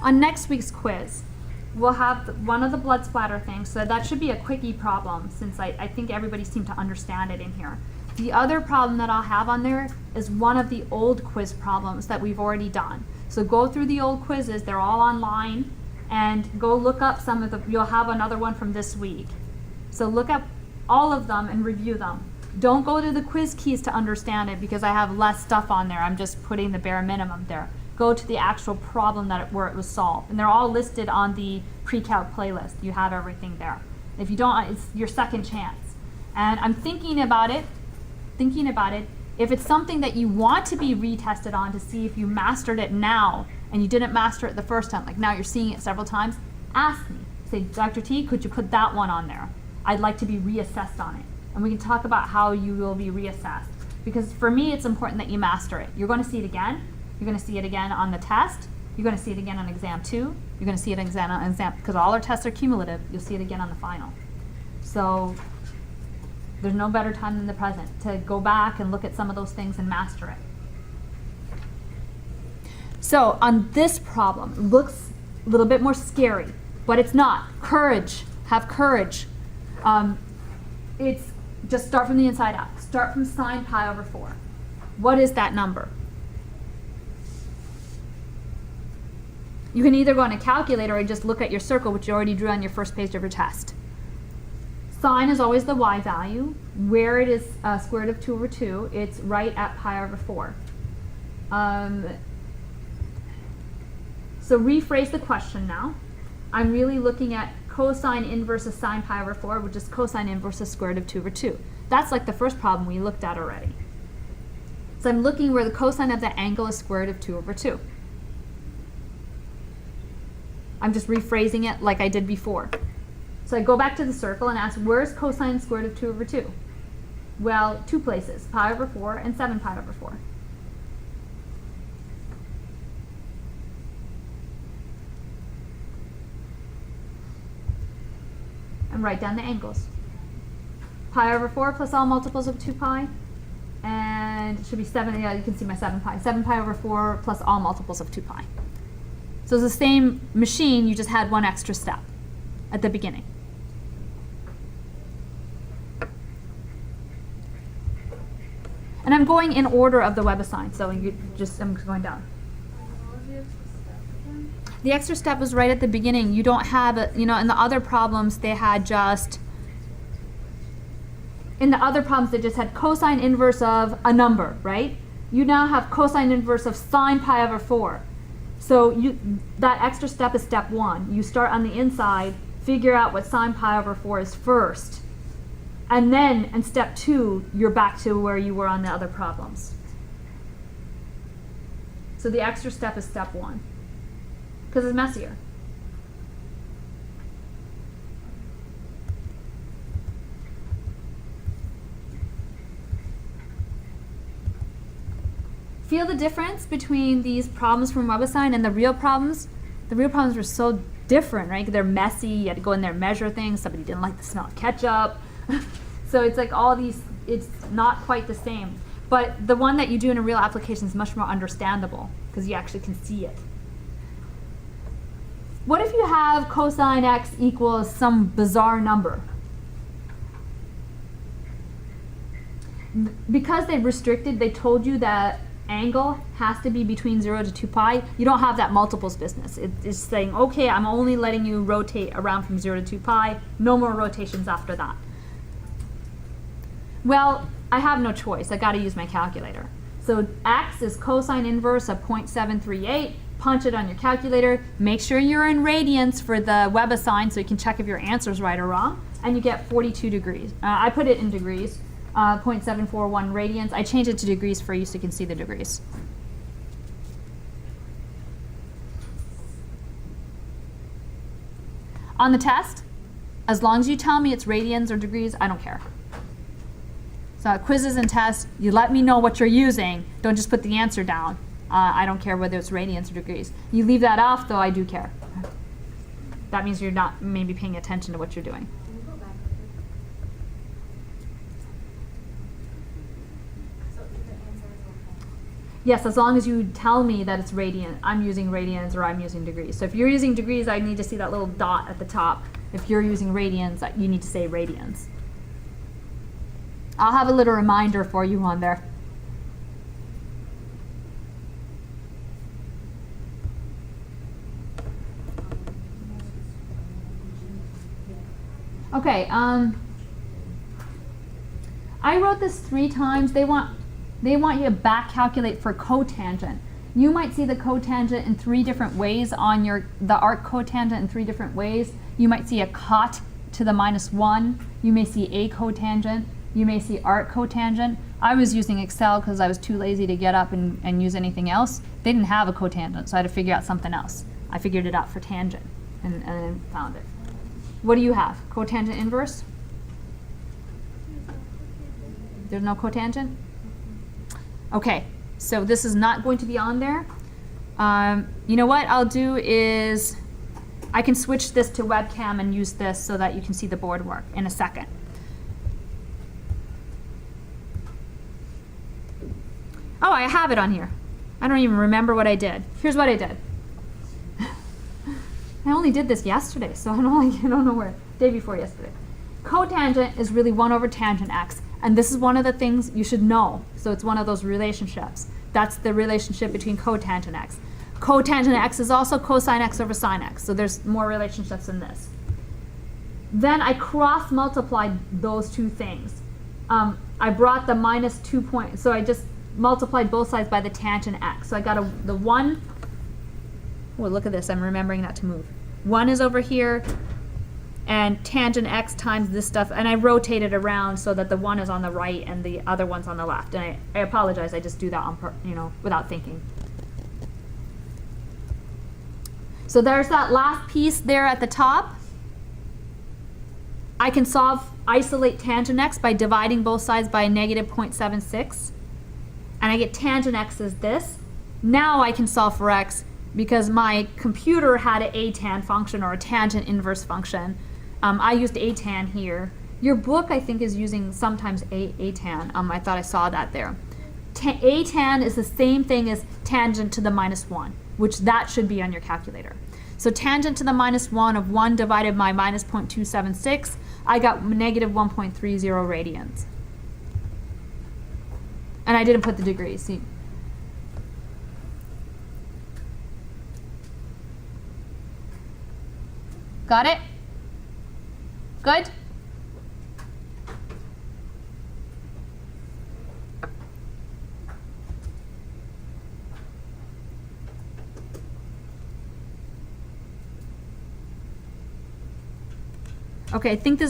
On next week's quiz, we'll have one of the blood splatter things, so that should be a quickie problem since I think everybody seemed to understand it in here. The other problem that I'll have on there is one of the old quiz problems that we've already done. So go through the old quizzes, they're all online, and go look up some of the, you'll have another one from this week. So look up all of them and review them. Don't go to the quiz keys to understand it because I have less stuff on there. I'm just putting the bare minimum there. Go to the actual problem where it was solved. And they're all listed on the pre-calc playlist. You have everything there. If you don't, it's your second chance. And I'm thinking about it. If it's something that you want to be retested on to see if you mastered it now and you didn't master it the first time, like now you're seeing it several times, ask me. Say, Dr. T, could you put that one on there? I'd like to be reassessed on it. And we can talk about how you will be reassessed. Because for me, it's important that you master it. You're going to see it again. You're going to see it again on the test. You're going to see it again on exam 2. You're going to see it on exam, because all our tests are cumulative. You'll see it again on the final. So there's no better time than the present to go back and look at some of those things and master it. So on this problem, it looks a little bit more scary, but it's not. Courage. Have courage. It's just start from the inside out. Start from sine pi over 4. What is that number? You can either go on a calculator or just look at your circle, which you already drew on your first page of your test. Sine is always the y value. Where it is square root of 2 over 2, it's right at pi over 4. So rephrase the question now. I'm really looking at cosine inverse of sine pi over 4, which is cosine inverse of square root of 2 over 2. That's like the first problem we looked at already. So I'm looking where the cosine of the angle is square root of 2 over 2. I'm just rephrasing it like I did before. So I go back to the circle and ask, where's cosine square root of 2 over 2? Well, 2 places, pi over 4 and 7 pi over 4. And write down the angles. Pi over 4 plus all multiples of 2 pi. And it should be 7, yeah, you can see my 7 pi. 7 pi over 4 plus all multiples of 2 pi. So it's the same machine, you just had one extra step at the beginning. And I'm going in order of the WebAssign, so I'm going down. The extra step was right at the beginning. You don't have it, in the other problems they had just, they just had cosine inverse of a number, right? You now have cosine inverse of sine pi over 4. So that extra step is step 1. You start on the inside, figure out what sine pi over 4 is first. And then in step 2, you're back to where you were on the other problems. So the extra step is step 1. Because it's messier. Feel the difference between these problems from WebAssign and the real problems? The real problems were so different, right? They're messy, you had to go in there and measure things, somebody didn't like the smell of ketchup. So it's like all these, it's not quite the same. But the one that you do in a real application is much more understandable because you actually can see it. What if you have cosine x equals some bizarre number? Because they restricted, they told you that angle has to be between 0 to 2 pi. You don't have that multiples business. It's saying, okay, I'm only letting you rotate around from 0 to 2 pi. No more rotations after that. Well, I have no choice. I got to use my calculator. So x is cosine inverse of 0.738. Punch it on your calculator. Make sure you're in radians for the WebAssign so you can check if your answer's right or wrong. And you get 42 degrees. I put it in degrees. 0.741 radians. I changed it to degrees for you so you can see the degrees. On the test, as long as you tell me it's radians or degrees, I don't care. So quizzes and tests, you let me know what you're using. Don't just put the answer down. I don't care whether it's radians or degrees. You leave that off, though, I do care. That means you're not maybe paying attention to what you're doing. Yes, as long as you tell me that it's radian, I'm using radians or I'm using degrees. So if you're using degrees, I need to see that little dot at the top. If you're using radians, you need to say radians. I'll have a little reminder for you on there. Okay, I wrote this 3 times. They want you to back calculate for cotangent. You might see the cotangent in 3 different ways on the arc cotangent in 3 different ways. You might see a cot to the -1. You may see a cotangent. You may see arc cotangent. I was using Excel because I was too lazy to get up and use anything else. They didn't have a cotangent, so I had to figure out something else. I figured it out for tangent and then found it. What do you have? Cotangent inverse? There's no cotangent? Okay, so this is not going to be on there. You know what I'll do is I can switch this to webcam and use this so that you can see the board work in a second. Oh, I have it on here. I don't even remember what I did. Here's what I did. I only did this yesterday, so I don't know where. Day before yesterday. Cotangent is really 1 over tangent x, and this is one of the things you should know. So it's one of those relationships. That's the relationship between cotangent x. Cotangent x is also cosine x over sine x, so there's more relationships than this. Then I cross multiplied those 2 things. I brought the -2 point, so I just multiplied both sides by the tangent x. So I got the 1. Oh, look at this, I'm remembering not to move. 1 is over here, and tangent x times this stuff, and I rotate it around so that the 1 is on the right and the other one's on the left. And I apologize, I just do that without thinking. So there's that last piece there at the top. I can isolate tangent x by dividing both sides by a -0.76. And I get tangent x as this. Now I can solve for x because my computer had an atan function or a tangent inverse function. I used atan here. Your book, I think, is using sometimes atan. I thought I saw that there. Atan is the same thing as tangent to the -1, which that should be on your calculator. So tangent to the -1 of 1 divided by -0.276, I got -1.30 radians. And I didn't put the degrees. See? Got it? Good? Okay, I think this